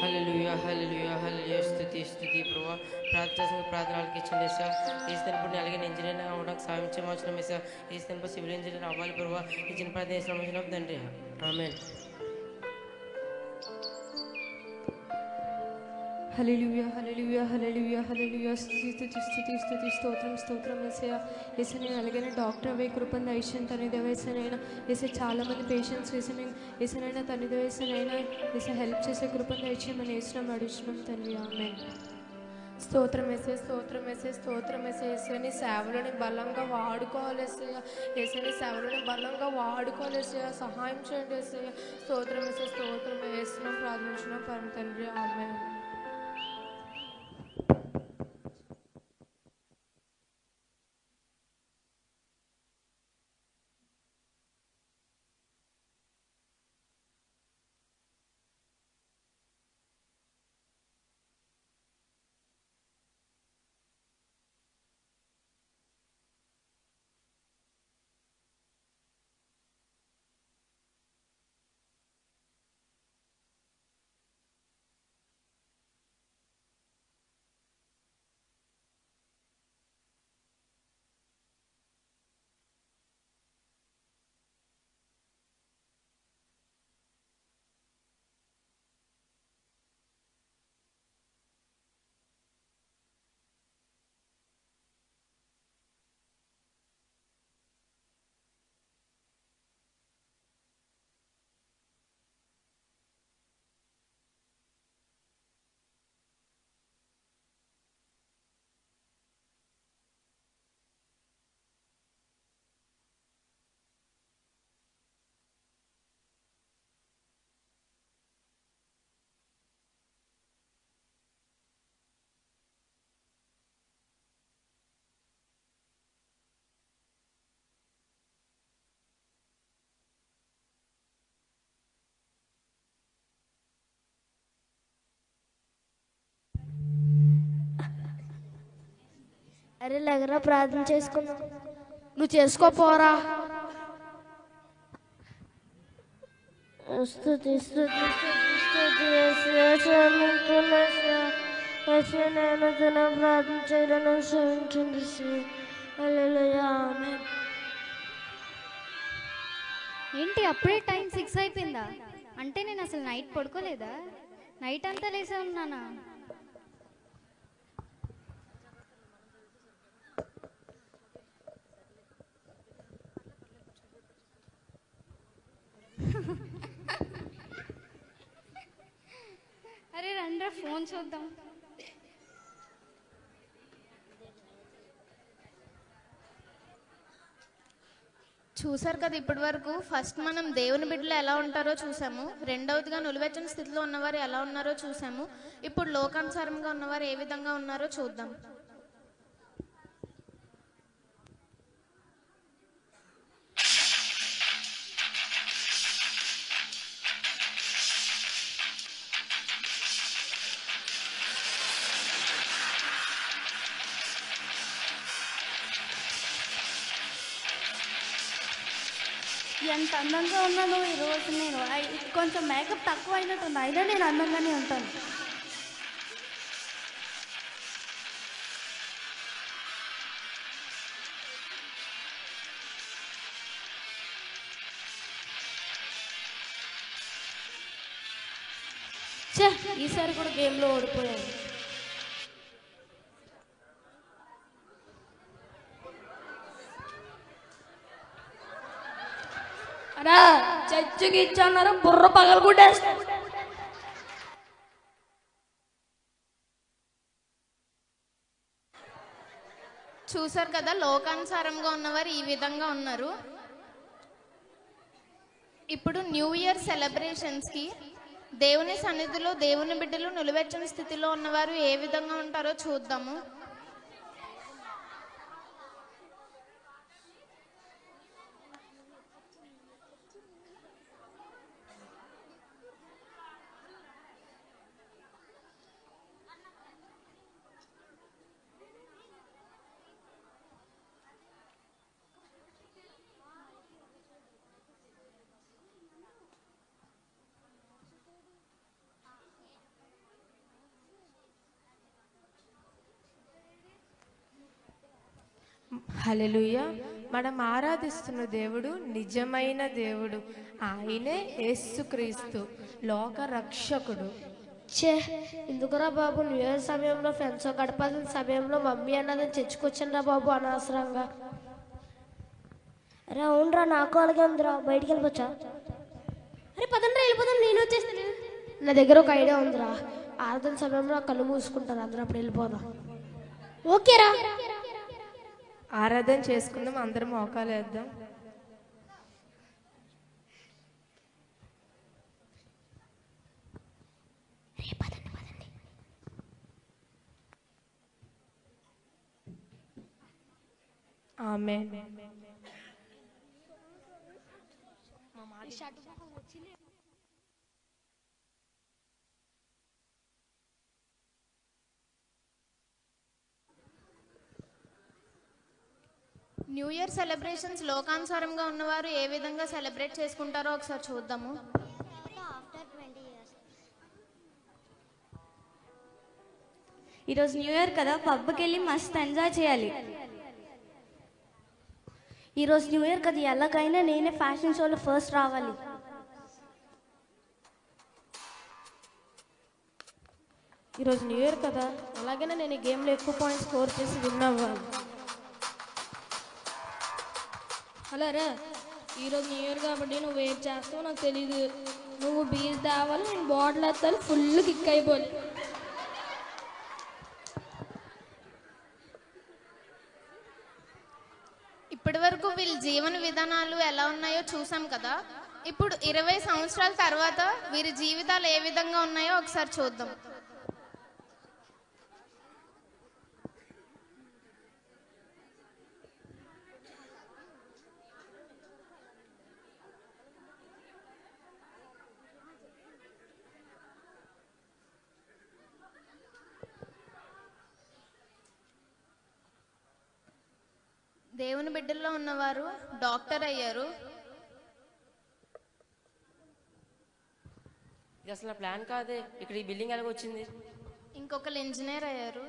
హల్లెలూయా హల్లెలూయా హల్లెలూయా స్తుతి స్తుతి ప్రభా ప్రార్థనలకి ఇచ్చింది సార్ ఏసుని అలాగే ఇంజనీర్ అవ్వడానికి సాయం చేయవలసిన సార్ ఏసుని సివిల్ ఇంజనీర్ అవ్వాలి ప్రభా ఈ చిన్న ప్రార్థన తండ్రి ఆమేన్. హల్లెలూయా హల్లెలూయా హల్లెలూయా హల్లెలూయా స్తుతి స్తుతి స్తుతి స్తుతి స్తోత్రం స్తోత్రం యేసయ్యా. యేసయ్య అలాగనే డాక్టర్ అవే కృపను దయచేయండి తండ్రి దేవా. యేసయ్యనైనా యేసయ్య చాలామంది పేషెంట్స్ యేసయ్యనైనా తండ్రి దేవా. యేసయ్యనైనా యేసయ్య హెల్ప్ చేసే కృపను దయచేయమని యేసునామములో అడుగుచున్నాం తండ్రి ఆమేన్. స్తోత్రం యేసయ్య స్తోత్రం యేసయ్య స్తోత్రం యేసయ్య. యేసయ్యని సేవలోని బలంగా వాడుకోవాలి యేసయ్య. యేసయ్యని సేవలోని బలంగా వాడుకోవాలి యేసయ్య. సహాయం చేయండి యేసయ్య. స్తోత్రం యేసయ్య స్తోత్రం యేసునామములో ప్రార్థించున్నాం పరమ తండ్రి ఆమేన్. అరే లేకరా ప్రార్థన చేసుకుందాం. నువ్వు చేసుకోపోరా. స్తుతి స్తుతి స్తుతి స్తుతి యేసయ్యా. నేను తన ప్రార్థన చేయడం క్షమించండి. హల్లెలూయా ఆమేన్. ఏంటి అప్పుడే టైం 6 అయిపోయిందా? అంటే నేను అసలు నైట్ పడుకోలేదా? నైట్ అంతా లేసే ఉన్నానా? అరే రండ్రా ఫోన్ చూద్దాం. చూసారు కదా ఇప్పటి వరకు. ఫస్ట్ మనం దేవుని బిడ్డలు ఎలా ఉంటారో చూసాము. రెండవదిగా నులివెచ్చని స్థితిలో ఉన్నవారు ఎలా ఉన్నారో చూసాము. ఇప్పుడు లోకానుసారంగా ఉన్నవారు ఏ విధంగా ఉన్నారో చూద్దాం. ఎంత అందంగా ఉన్నాను ఈరోజు. నేను కొంచెం మేకప్ తక్కువ అయినట్టుంది, అయినా నేను అందంగానే ఉంటాను. ఈసారి కూడా గేమ్లో ఓడిపోయాను. అరా చర్చికి ఇచ్చన్నారు, బుర్ర పగలు కొట్టేస్తా. చూసారు కదా లోకానుసారంగా ఉన్నవారు ఈ విధంగా ఉన్నారు. ఇప్పుడు న్యూ ఇయర్ సెలబ్రేషన్స్కి దేవుని సన్నిధిలో దేవుని బిడ్డలు నిలువెచ్చని స్థితిలో ఉన్నవారు ఏ విధంగా ఉంటారో చూద్దాము. హల్లెలూయా. మనం ఆరాధిస్తున్న దేవుడు నిజమైన దేవుడు. ఆయనే యేసుక్రీస్తు, లోక రక్షకుడు. ఛే, ఎందుకురా బాబు న్యూ ఇయర్ సమయంలో ఫ్రెండ్స్ గడపాల్సిన సమయంలో మమ్మీ అన్నదని తెచ్చుకొచ్చాను రా బాబు అనవసరంగా. అరే అవునరా, నాకు అలాగే ఉందిరా. బయటికి వెళ్ళిపోచ్చా? అరే పదండ్రా వెళ్ళిపోదాం, నేను వచ్చేస్తాను. నా దగ్గర ఒక ఐడియా ఉందిరా. ఆరాధన సమయంలో కళ్ళు మూసుకుంటారు అందరూ, అప్పుడు వెళ్ళిపోదాం. ఓకేరా? ఆరాధన చేసుకుందాం, అందరం మోకాలు వేద్దాం. ఆమేన్. న్యూ ఇయర్ సెలబ్రేషన్స్ లోకానుసారంగా ఉన్నవారు ఏ విధంగా సెలబ్రేట్ చేసుకుంటారో ఒకసారి చూద్దాము. ఈరోజు న్యూ ఇయర్ కదా, పబ్కి వెళ్ళి మస్తు ఎంజాయ్ చేయాలి. ఈరోజు న్యూ ఇయర్ కదా, ఎలాగైనా నేనే ఫ్యాషన్ షోలో ఫస్ట్ రావాలి. ఈరోజు న్యూ ఇయర్ కదా, అలాగైనా నేను ఈ గేమ్లో ఎక్కువ పాయింట్స్ స్కోర్ చేసి విన్ అవ్వాలి. హలో రా, ఈరోజు న్యూ ఇయర్ కాబట్టి నువ్వు వెయిట్ చేస్తావు నాకు తెలీదు. నువ్వు బీర్ తేవాలి, నేను బాటిల్ ఎత్తాలి, ఫుల్ కిక్ అయిపోవాలి. ఇప్పటి వరకు వీళ్ళ జీవన విధానాలు ఎలా ఉన్నాయో చూసాం కదా. ఇప్పుడు 20 సంవత్సరాల తర్వాత వీరి జీవితాలు ఏ విధంగా ఉన్నాయో ఒకసారి చూద్దాం. దేవుని బిడ్డల్లో ఉన్నవారు డాక్టర్ అయ్యారు. ఇది అసలు నా ప్లాన్ కాదే, ఇక్కడ ఈ బిల్డింగ్ ఎలాగ వచ్చింది. ఇంకొకరు ఇంజనీర్ అయ్యారు.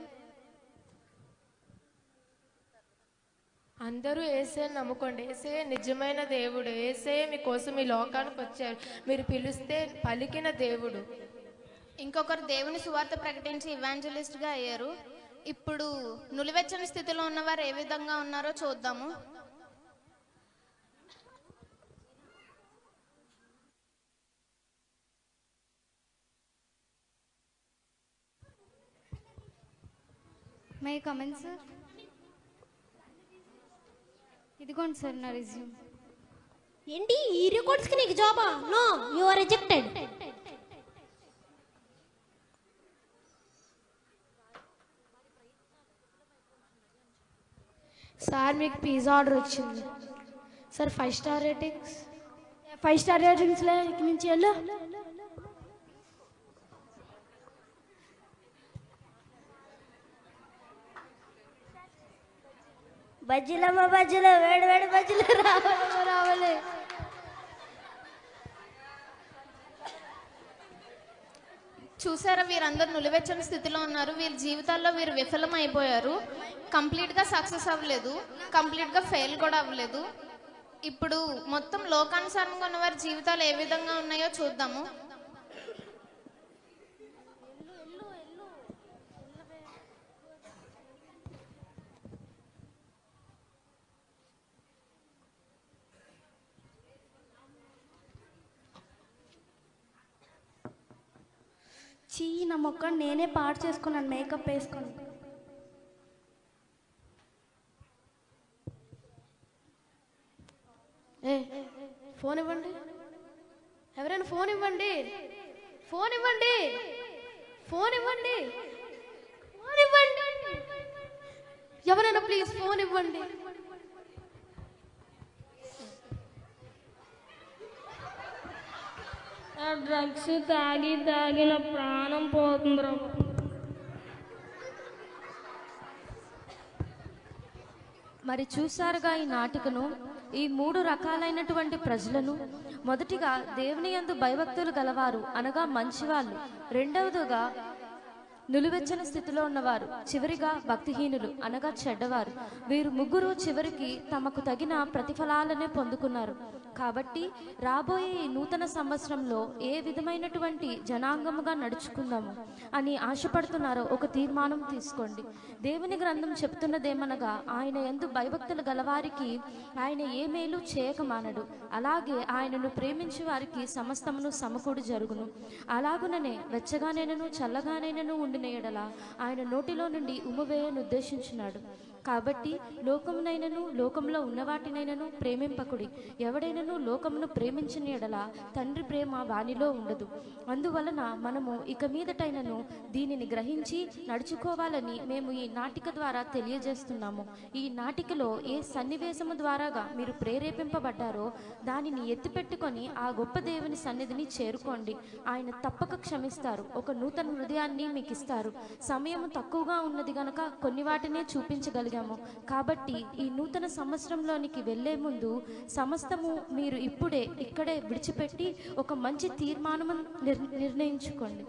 అందరూ యేసే నమ్ముకోండి. యేసే నిజమైన దేవుడు. యేసే మీకోసం ఈ లోకానికి వచ్చారు. మీరు పిలిస్తే పలికిన దేవుడు. ఇంకొకరు దేవుని సువార్త ప్రకటించి ఇవాంజలిస్ట్గా అయ్యారు. ఇప్పుడు నులివెచ్చని స్థితిలో ఉన్నవారు ఏ విధంగా ఉన్నారో చూద్దాము. May come in sir. ఇదిగోండి సార్ నా రెజ్యూమ్. ఏంటి ఈ రికార్డ్స్కి నీకు జాబా? No, you are rejected. Sir మీకు పిజ్జా ఆర్డర్ వచ్చింది సార్. 5 star ratings. 5 స్టార్ రేటింగ్స్లే ఇక నుంచి వెళ్ళు. బజ్జీలమ్మ బజ్జీలు, వేడి వేడి బజ్జీలు రావాలి. చూసారా, వీరందరూ నులివెచ్చని స్థితిలో ఉన్నారు. వీరి జీవితాల్లో వీరు విఫలం అయిపోయారు. కంప్లీట్గా సక్సెస్ అవ్వలేదు, కంప్లీట్గా ఫెయిల్ కూడా అవ్వలేదు. ఇప్పుడు మొత్తం లోకానుసారంగా ఉన్న వారి జీవితాలు ఏ విధంగా ఉన్నాయో చూద్దాము. చీ, నా మొక్క నేనే పాడు చేసుకున్నాను మేకప్ వేసుకొని. ఫోన్ ఇవ్వండి, ఎవరైనా ఫోన్ ఇవ్వండి, ఫోన్ ఇవ్వండి, ఫోన్ ఇవ్వండి, ఫోన్ ఇవ్వండి, ఎవరైనా ప్లీజ్ ఫోన్ ఇవ్వండి. ఆ డ్రగ్స్ తాగి తాగి నా ప్రాణం పోతుందిరా. మరి చూసారుగా ఈ నాటికను. ఈ 3 రకాలైనటువంటి ప్రజలను, మొదటిగా దేవుని యందు భయభక్తులు గలవారు అనగా మంచివాళ్ళు, రెండవదిగా నులివెచ్చని స్థితిలో ఉన్నవారు, చివరిగా భక్తిహీనులు అనగా చెడ్డవారు. వీరు ముగ్గురు చివరికి తమకు తగిన ప్రతిఫలాలనే పొందుకున్నారు. కాబట్టి రాబోయే ఈ నూతన సంవత్సరంలో ఏ విధమైనటువంటి జనాంగముగా నడుచుకుందాము అని ఆశపడుతున్నారో ఒక తీర్మానం తీసుకోండి. దేవుని గ్రంథం చెప్తున్నదేమనగా, ఆయన యందు భయభక్తులు గలవారికి ఆయన ఏ మేలు చేయక మానడు. అలాగే ఆయనను ప్రేమించే వారికి సమస్తమును సమకూడి జరుగును. అలాగుననే వెచ్చగానైనను చల్లగానైనను ఉండిన ఎడల ఆయన నోటిలో నుండి ఉమ్మవేయను ఉద్దేశించున్నాడు. కాబట్టి లోకమునైనను లోకంలో ఉన్నవాటినైనను ప్రేమింపకుడి. ఎవడైనను లోకమును ప్రేమించిన ఎడల తండ్రి ప్రేమ వానిలో ఉండదు. అందువలన మనము ఇక మీదటైనను దీనిని గ్రహించి నడుచుకోవాలని మేము ఈ నాటిక ద్వారా తెలియజేస్తున్నాము. ఈ నాటికలో ఏ సన్నివేశము ద్వారాగా మీరు ప్రేరేపింపబడ్డారో దానిని ఎత్తిపెట్టుకొని ఆ గొప్ప దేవుని సన్నిధిని చేరుకోండి. ఆయన తప్పక క్షమిస్తారు. ఒక నూతన హృదయాన్ని మీకు ఇస్తారు. సమయం తక్కువగా ఉన్నది గనక కొన్ని వాటినే చూపించగలిగాము. కాబట్టి ఈ నూతన సంవత్సరంలోనికి వెళ్లే ముందు సమస్తము మీరు ఇక్కడే విడిచిపెట్టి ఒక మంచి తీర్మానం నిర్ణయించుకోండి.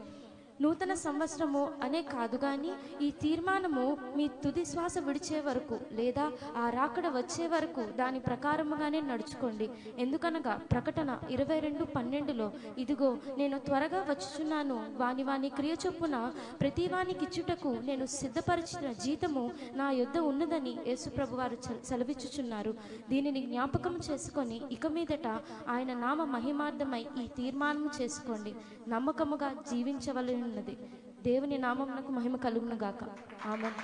నూతన సంవత్సరము అనే కాదు కానీ ఈ తీర్మానము మీ తుది శ్వాస విడిచే వరకు లేదా ఆ రాకడ వచ్చే వరకు దాని ప్రకారముగానే నడుచుకోండి. ఎందుకనగా ప్రకటన 22:12లో, ఇదిగో నేను త్వరగా వచ్చుచున్నాను, వాని క్రియ చొప్పున ప్రతి వానికిచ్చుటకు నేను సిద్ధపరిచిన జీతము నా యొద్ద ఉన్నదని యేసుప్రభు వారు సెలవిచ్చుచున్నారు. దీనిని జ్ఞాపకం చేసుకొని ఇక మీదట ఆయన నామ మహిమార్థమై ఈ తీర్మానం చేసుకోండి. నమ్మకముగా జీవించవలెనున్నది. దేవుని నామమునకు మహిమ కలుగును గాక. ఆమేన్.